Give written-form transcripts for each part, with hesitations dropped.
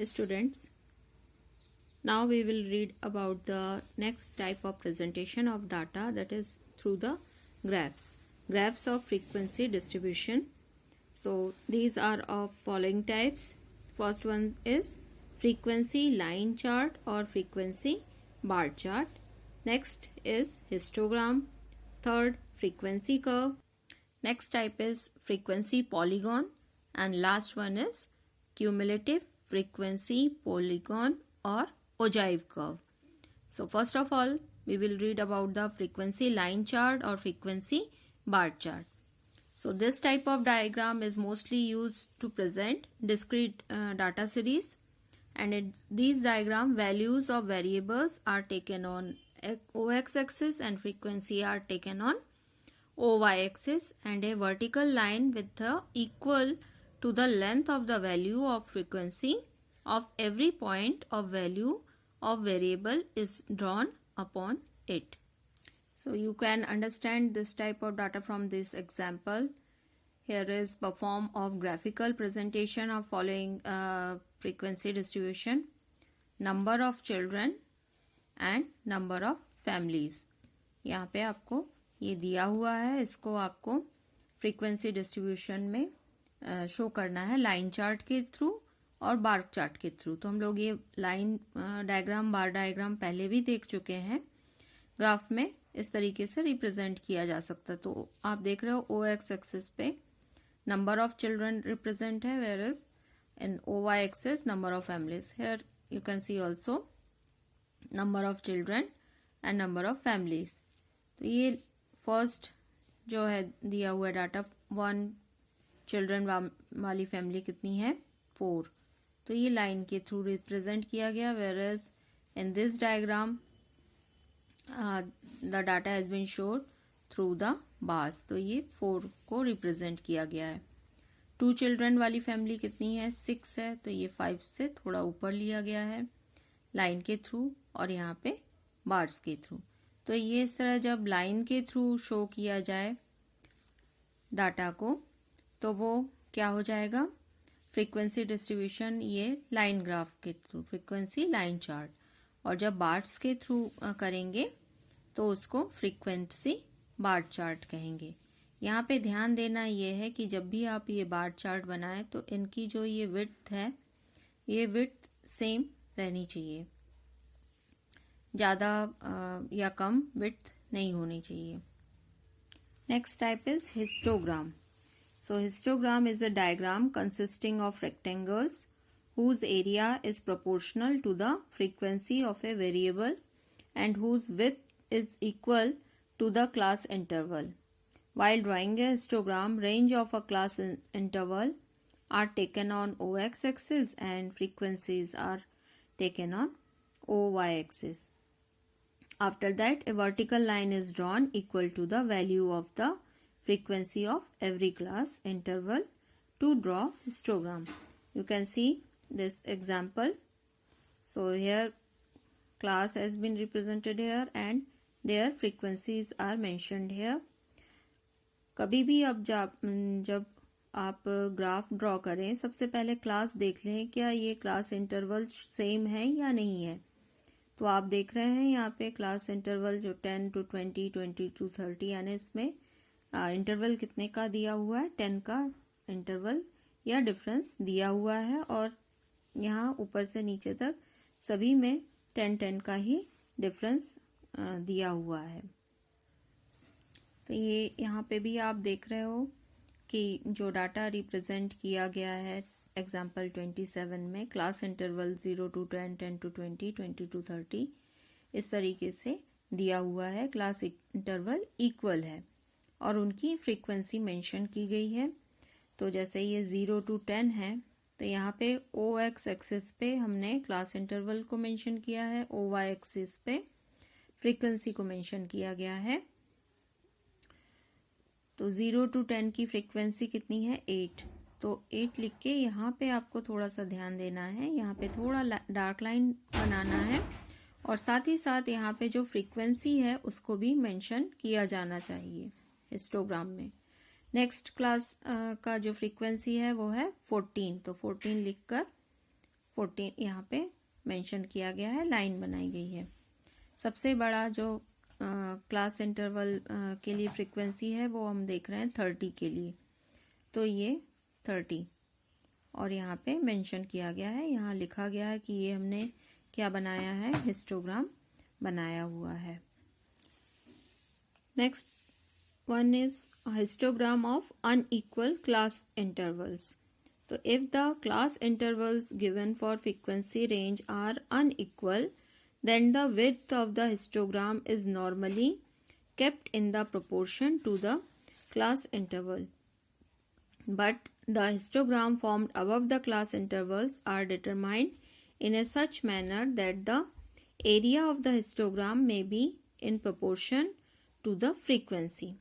Students, now we will read about the next type of presentation of data, that is through the graphs of frequency distribution. So these are of following types. First one is frequency line chart or frequency bar chart. Next is histogram. Third, frequency curve. Next type is frequency polygon, and last one is cumulative frequency polygon or ogive curve. So first of all, we will read about the frequency line chart or frequency bar chart. So this type of diagram is mostly used to present discrete data series, and in these diagram values of variables are taken on OX axis and frequency are taken on OY axis, and a vertical line with the equal to the length of the value of frequency of every point of value of variable is drawn upon it. So you can understand this type of data from this example. Here is perform of graphical presentation of following frequency distribution, number of children and number of families. यहाँ पे आपको ये दिया हुआ है, इसको आपको frequency distribution में शो करना है लाइन चार्ट के थ्रू और बार चार्ट के थ्रू. तो हम लोग ये लाइन डायग्राम बार डायग्राम पहले भी देख चुके हैं. ग्राफ में इस तरीके से रिप्रेजेंट किया जा सकता है. तो आप देख रहे हो ओ एक्स एक्सिस पे नंबर ऑफ चिल्ड्रन रिप्रेजेंट है, where is in O Y axis number of families. Here you can see also number of children and number of families. तो ये फर्स्ट जो है दिया हुआ डाटा, 1 चिल्ड्रन वाली family कितनी है, 4. तो ये लाइन के थ्रू रिप्रेजेंट किया गया, where is in this diagram the data has been showed through the bars. तो ये 4 को रिप्रेजेंट किया गया है. 2 चिल्ड्रन वाली फैमिली कितनी है, 6 है. तो ये 5 से थोड़ा ऊपर लिया गया है लाइन के थ्रू और यहाँ पे बार्स के थ्रू. तो ये इस तरह जब लाइन के थ्रू शो किया जाए डाटा को तो वो क्या हो जाएगा, फ्रीक्वेंसी डिस्ट्रीब्यूशन ये लाइन ग्राफ के थ्रू फ्रीक्वेंसी लाइन चार्ट, और जब बार्स के थ्रू करेंगे तो उसको फ्रीक्वेंसी बार चार्ट कहेंगे. यहाँ पे ध्यान देना ये है कि जब भी आप ये बार चार्ट बनाएं तो इनकी जो ये विड्थ है, ये विड्थ सेम रहनी चाहिए, ज़्यादा या कम विड्थ नहीं होनी चाहिए. Next type is histogram. So histogram is a diagram consisting of rectangles whose area is proportional to the frequency of a variable and whose width is equal to the class interval. While drawing a histogram, range of a class interval are taken on OX axis and frequencies are taken on OY axis. After that, a vertical line is drawn equal to the value of the frequency of every class interval to draw histogram. You can see this example. So here class has been represented here and their frequencies are mentioned here. कभी भी अब जब आप graph draw करें, सबसे पहले class देख लें क्या ये क्लास इंटरवल सेम है या नहीं है. तो आप देख रहे हैं यहाँ पे क्लास इंटरवल जो 10 to 20, 20 to 30, यानी इसमें इंटरवल कितने का दिया हुआ है, 10 का इंटरवल या डिफरेंस दिया हुआ है, और यहाँ ऊपर से नीचे तक सभी में 10-10 का ही डिफरेंस दिया हुआ है. तो ये यहाँ पे भी आप देख रहे हो कि जो डाटा रिप्रेजेंट किया गया है एग्जाम्पल 27 में, class interval 0 to 10, 10 to 20, 20 to 30 इस तरीके से दिया हुआ है. क्लास इंटरवल इक्वल है और उनकी फ्रीक्वेंसी मेंशन की गई है. तो जैसे ये 0 to 10 है तो यहाँ पे OX एक्सिस पे हमने क्लास इंटरवल को मेंशन किया है, OY एक्सिस पे फ्रीक्वेंसी को मेंशन किया गया है. तो 0 to 10 की फ्रीक्वेंसी कितनी है, 8. तो 8 लिख के यहाँ पे आपको थोड़ा सा ध्यान देना है, यहाँ पे थोड़ा डार्क लाइन बनाना है और साथ ही साथ यहाँ पे जो फ्रीक्वेंसी है उसको भी मेंशन किया जाना चाहिए हिस्टोग्राम में. नेक्स्ट क्लास का जो फ्रीक्वेंसी है वो है 14. तो 14 लिखकर 14 यहाँ पे मेंशन किया गया है, लाइन बनाई गई है। सबसे बड़ा जो क्लास इंटरवल के लिए फ्रीक्वेंसी है वो हम देख रहे हैं 30 के लिए, तो ये 30 और यहाँ पे मेंशन किया गया है, यहाँ लिखा गया है कि ये हमने क्या बनाया है, हिस्टोग्राम बनाया हुआ है। Next one is histogram of unequal class intervals. तो if the class intervals given for frequency range are unequal, then the width of the histogram is normally kept in the proportion to the class interval. But the histogram formed above the class intervals are determined in a such manner that the area of the histogram may be in proportion to the frequency.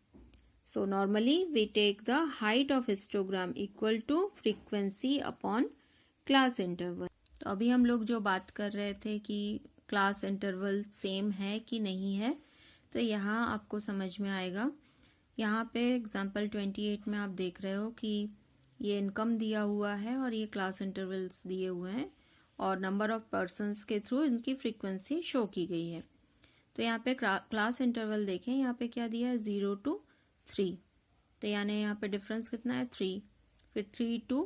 So normally we take the height of histogram equal to frequency upon class interval. तो अभी हम लोग जो बात कर रहे थे कि क्लास इंटरवल सेम है कि नहीं है, तो यहाँ आपको समझ में आएगा। यहाँ पे एग्जाम्पल 28 में आप देख रहे हो कि ये इनकम दिया हुआ है और ये क्लास इंटरवल्स दिए हुए हैं और नंबर ऑफ पर्सन्स के थ्रू इनकी फ्रीक्वेंसी शो की गई है। तो यहाँ पे क्लास इंटरवल देखें, यहाँ पे क्या दिया है 0 to 3, तो यानी यहाँ पे डिफरेंस कितना है 3, फिर 3 to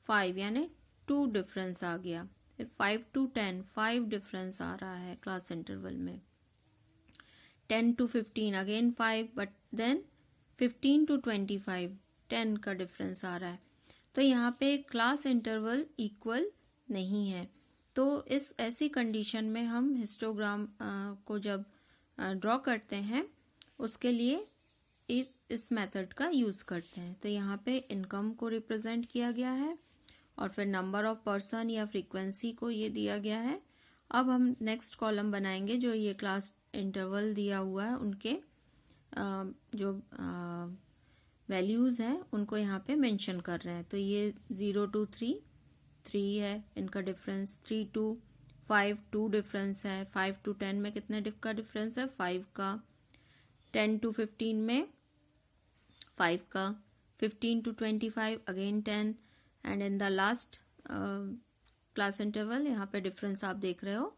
5 यानी 2 डिफरेंस आ गया, फिर 5 to 10 5 डिफरेंस आ रहा है क्लास इंटरवल में, 10 to 15 again 5, but then 15 to 25 10 का डिफरेंस आ रहा है। तो यहाँ पे क्लास इंटरवल इक्वल नहीं है। तो इस ऐसी कंडीशन में हम हिस्टोग्राम को जब ड्रॉ करते हैं उसके लिए इस मेथड का यूज करते हैं। तो यहाँ पे इनकम को रिप्रेजेंट किया गया है और फिर नंबर ऑफ पर्सन या फ्रीक्वेंसी को ये दिया गया है। अब हम नेक्स्ट कॉलम बनाएंगे जो ये क्लास इंटरवल दिया हुआ है उनके जो वैल्यूज हैं उनको यहाँ पे मेंशन कर रहे हैं। तो ये 0 to 3 3 है इनका डिफरेंस, 3 to 5 2 डिफरेंस है, 5 to 10 में कितने का डिफरेंस है 5 का, 10 to 15 में 5 का, 15 to 25 again 10 and in the last class interval यहाँ पे डिफरेंस आप देख रहे हो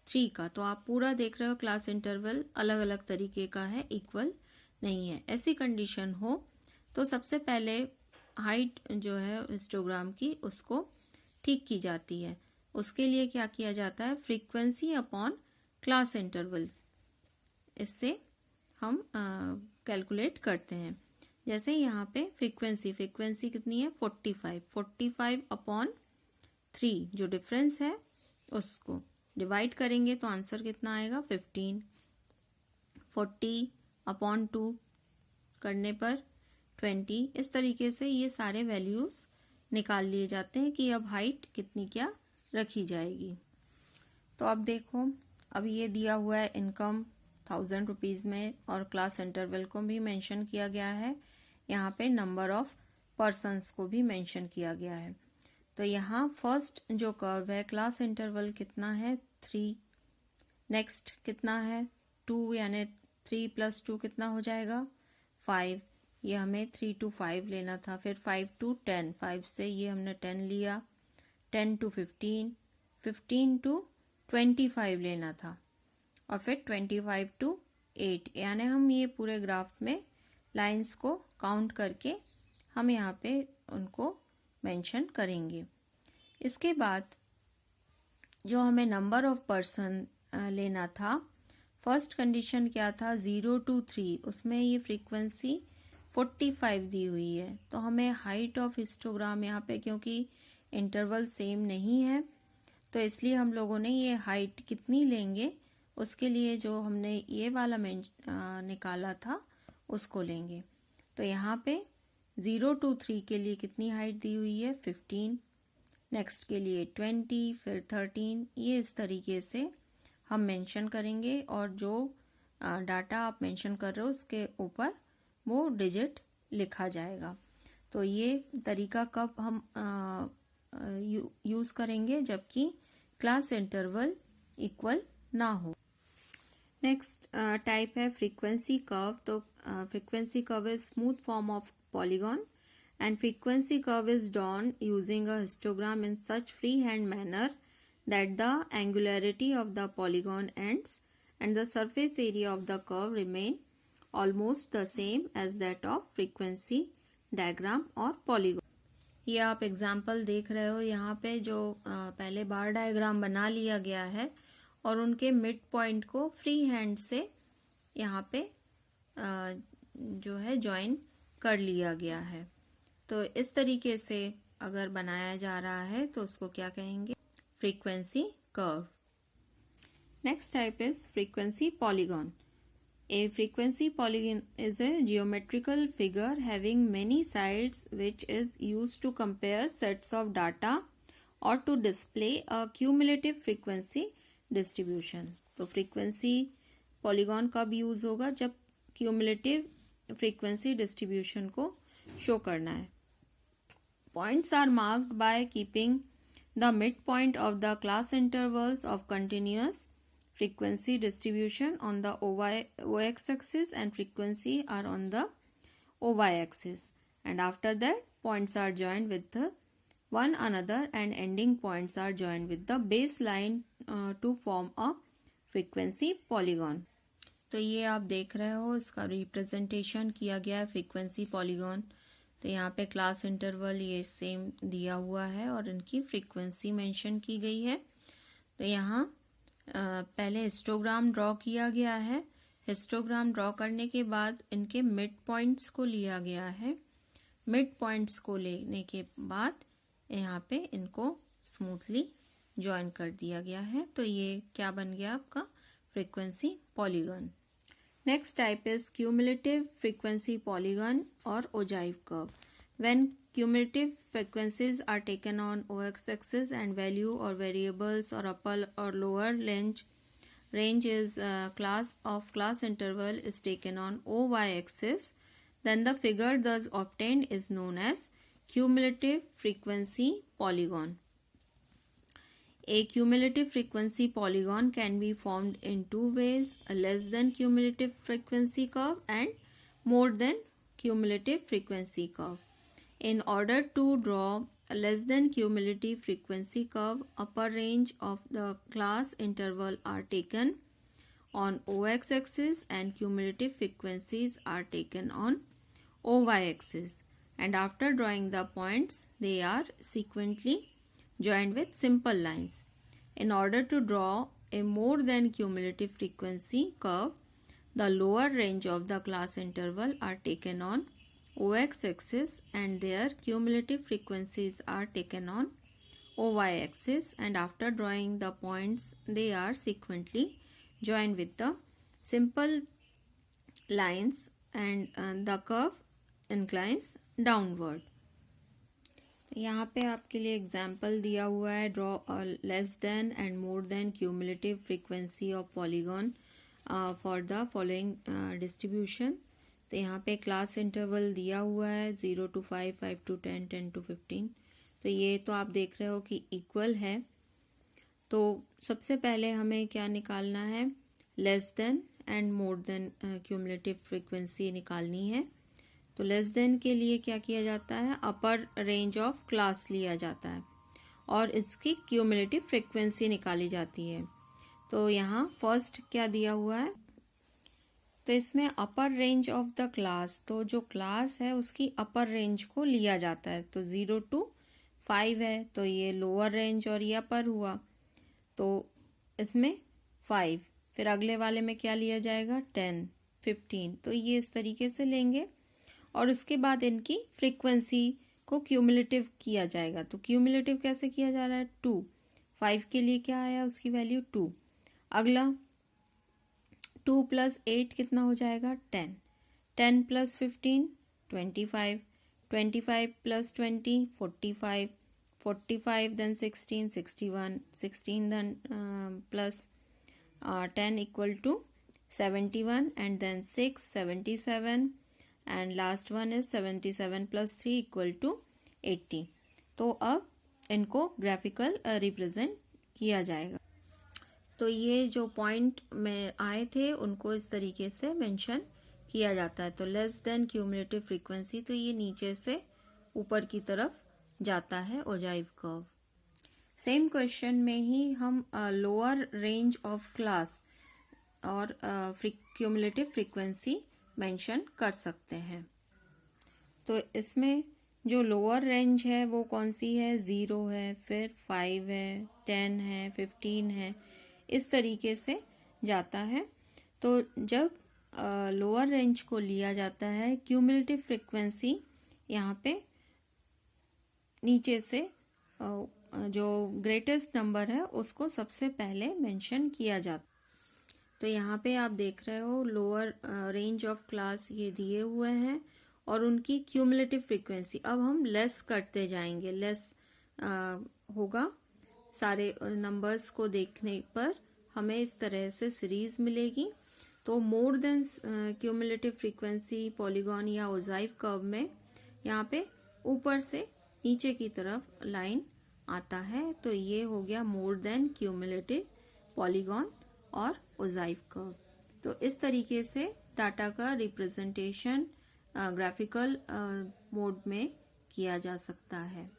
3 का। तो आप पूरा देख रहे हो क्लास इंटरवल अलग अलग तरीके का है, इक्वल नहीं है। ऐसी कंडीशन हो तो सबसे पहले हाइट जो है हिस्टोग्राम की उसको ठीक की जाती है। उसके लिए क्या किया जाता है, फ्रीक्वेंसी अपॉन क्लास इंटरवल, इससे हम कैलकुलेट करते हैं। जैसे यहाँ पे फ्रीक्वेंसी कितनी है 45 अपॉन 3 जो डिफरेंस है उसको डिवाइड करेंगे तो आंसर कितना आएगा 15। 40 अपॉन 2 करने पर 20। इस तरीके से ये सारे वैल्यूज निकाल लिए जाते हैं कि अब हाइट कितनी क्या रखी जाएगी। तो अब देखो, अब ये दिया हुआ है इनकम 1000 रुपीज में और क्लास इंटरवल को भी मेंशन किया गया है, यहाँ पे नंबर ऑफ पर्सन्स को भी मेंशन किया गया है। तो यहाँ फर्स्ट जो कर्व है क्लास इंटरवल कितना है 3, नेक्स्ट कितना है 2 यानी 3 + 2 कितना हो जाएगा 5, ये हमें 3 to 5 लेना था। फिर 5 to 10, 5 से ये हमने 10 लिया, 10 to 15, 15 to 25 लेना था और फिर 25 to 8, यानी हम ये पूरे ग्राफ में लाइंस को काउंट करके हम यहाँ पे उनको मेंशन करेंगे। इसके बाद जो हमें नंबर ऑफ पर्सन लेना था, फर्स्ट कंडीशन क्या था 0 to 3, उसमें ये फ्रीक्वेंसी 45 दी हुई है। तो हमें हाइट ऑफ हिस्टोग्राम यहाँ पे क्योंकि इंटरवल सेम नहीं है तो इसलिए हम लोगों ने ये हाइट कितनी लेंगे उसके लिए जो हमने ये वाला निकाला था उसको लेंगे। तो यहाँ पे 0 to 3 के लिए कितनी हाइट दी हुई है 15, नेक्स्ट के लिए 20, फिर 13, ये इस तरीके से हम मेंशन करेंगे और जो डाटा आप मेंशन कर रहे हो उसके ऊपर वो डिजिट लिखा जाएगा। तो ये तरीका कब हम यूज करेंगे, जबकि क्लास इंटरवल इक्वल ना हो। नेक्स्ट टाइप है फ्रीक्वेंसी कर्व। तो frequency curve is smooth form of polygon and frequency curve is drawn using a histogram in such freehand manner that the angularity of the polygon ends and the surface area of the curve remain almost the same as that of frequency diagram और polygon. ये आप example देख रहे हो, यहाँ पे जो पहले बार डायग्राम बना लिया गया है और उनके मिड पॉइंट को फ्री हैंड से यहाँ पे जो है ज्वाइन कर लिया गया है. तो इस तरीके से अगर बनाया जा रहा है तो उसको क्या कहेंगे? Frequency curve. Next type is frequency polygon. A frequency polygon is a geometrical figure having many sides which is used to compare sets of data or to display a cumulative frequency distribution. तो frequency polygon कब use होगा? जब cumulative frequency distribution को show करना है. Points are marked by keeping the midpoint of the class intervals of continuous frequency distribution on the OX axis and frequency are on the OY axis, and after that points are joined with one another and ending points are joined with the baseline to form a frequency polygon. तो ये आप देख रहे हो, इसका representation किया गया है फ्रीक्वेंसी पॉलीगॉन. तो यहाँ पे क्लास इंटरवल ये सेम दिया हुआ है और इनकी फ्रीक्वेंसी मेंशन की गई है. तो यहाँ पहले हिस्टोग्राम ड्रॉ किया गया है. हिस्टोग्राम ड्रॉ करने के बाद इनके मिड पॉइंट्स को लिया गया है. मिड पॉइंट्स को लेने के बाद यहाँ पे इनको स्मूथली ज्वाइन कर दिया गया है. तो ये क्या बन गया आपका? Frequency polygon. Next type is cumulative frequency polygon और ogive curve. When cumulative frequencies are taken on OX axis and value or variables or upper or lower range is class interval is taken on OY axis, then the figure thus obtained is known as cumulative frequency polygon. A cumulative frequency polygon can be formed in two ways: a less than cumulative frequency curve and more than cumulative frequency curve. In order to draw a less than cumulative frequency curve, upper range of the class interval are taken on OX axis and cumulative frequencies are taken on OY axis, and after drawing the points they are sequentially joined with simple lines. In order to draw a more than cumulative frequency curve, the lower range of the class interval are taken on OX axis and their cumulative frequencies are taken on OY axis, and after drawing the points they are sequentially joined with the simple lines and the curve inclines downward. यहाँ पे आपके लिए example दिया हुआ है. Draw less than and more than cumulative frequency of polygon for the following distribution. तो यहाँ पे क्लास इंटरवल दिया हुआ है 0 to 5, 5 to 10, 10 to 15. तो ये तो आप देख रहे हो कि इक्वल है. तो सबसे पहले हमें क्या निकालना है? Less than and more than cumulative frequency निकालनी है. तो लेस देन के लिए क्या किया जाता है? अपर रेंज ऑफ क्लास लिया जाता है और इसकी क्यूमुलेटिव फ्रीक्वेंसी निकाली जाती है. तो यहाँ फर्स्ट क्या दिया हुआ है? तो इसमें अपर रेंज ऑफ द क्लास, तो जो क्लास है उसकी अपर रेंज को लिया जाता है. तो 0 to 5 है तो ये लोअर रेंज और ये अपर हुआ. तो इसमें 5, फिर अगले वाले में क्या लिया जाएगा? 10, 15. तो ये इस तरीके से लेंगे और उसके बाद इनकी फ्रीक्वेंसी को क्यूमुलेटिव किया जाएगा. तो क्यूमुलेटिव कैसे किया जा रहा है? 2. 5 के लिए क्या आया? उसकी वैल्यू 2. अगला 2 + 8 कितना हो जाएगा? 10. 10 + 15 25. 25 + 20 45. 45 then 16 61. 16 then plus 10 equal to 71 and then 6 77 and last one is 77 + 3 equal to 80. तो अब इनको ग्राफिकल रिप्रेजेंट किया जाएगा. तो ये जो पॉइंट में आए थे उनको इस तरीके से मेंशन किया जाता है. तो लेस देन क्यूमुलेटिव फ्रीक्वेंसी, तो ये नीचे से ऊपर की तरफ जाता है ओजाइव कर्व. सेम क्वेश्चन में ही हम लोअर रेंज ऑफ क्लास और क्यूमुलेटिव फ्रीक्वेंसी मेंशन कर सकते हैं। तो इसमें जो लोअर रेंज है वो कौन सी है, 0 है, फिर 5 है, 10 है, 15 है, इस तरीके से जाता है। तो जब लोअर रेंज को लिया जाता है, क्यूमुलेटिव फ्रीक्वेंसी यहाँ पे नीचे से जो ग्रेटेस्ट नंबर है उसको सबसे पहले मेंशन किया जाता। तो यहाँ पे आप देख रहे हो लोअर रेंज ऑफ क्लास ये दिए हुए हैं और उनकी क्यूमुलेटिव फ्रीक्वेंसी अब हम लेस करते जाएंगे, लेस होगा। सारे नंबर्स को देखने पर हमें इस तरह से सीरीज मिलेगी। तो more than cumulative frequency polygon या ओजाइव कर्व में यहाँ पे ऊपर से नीचे की तरफ लाइन आता है। तो ये हो गया मोर देन क्यूमुलेटिव पॉलीगॉन और ओजाइव कर्व। तो इस तरीके से डाटा का रिप्रेजेंटेशन ग्राफिकल मोड में किया जा सकता है।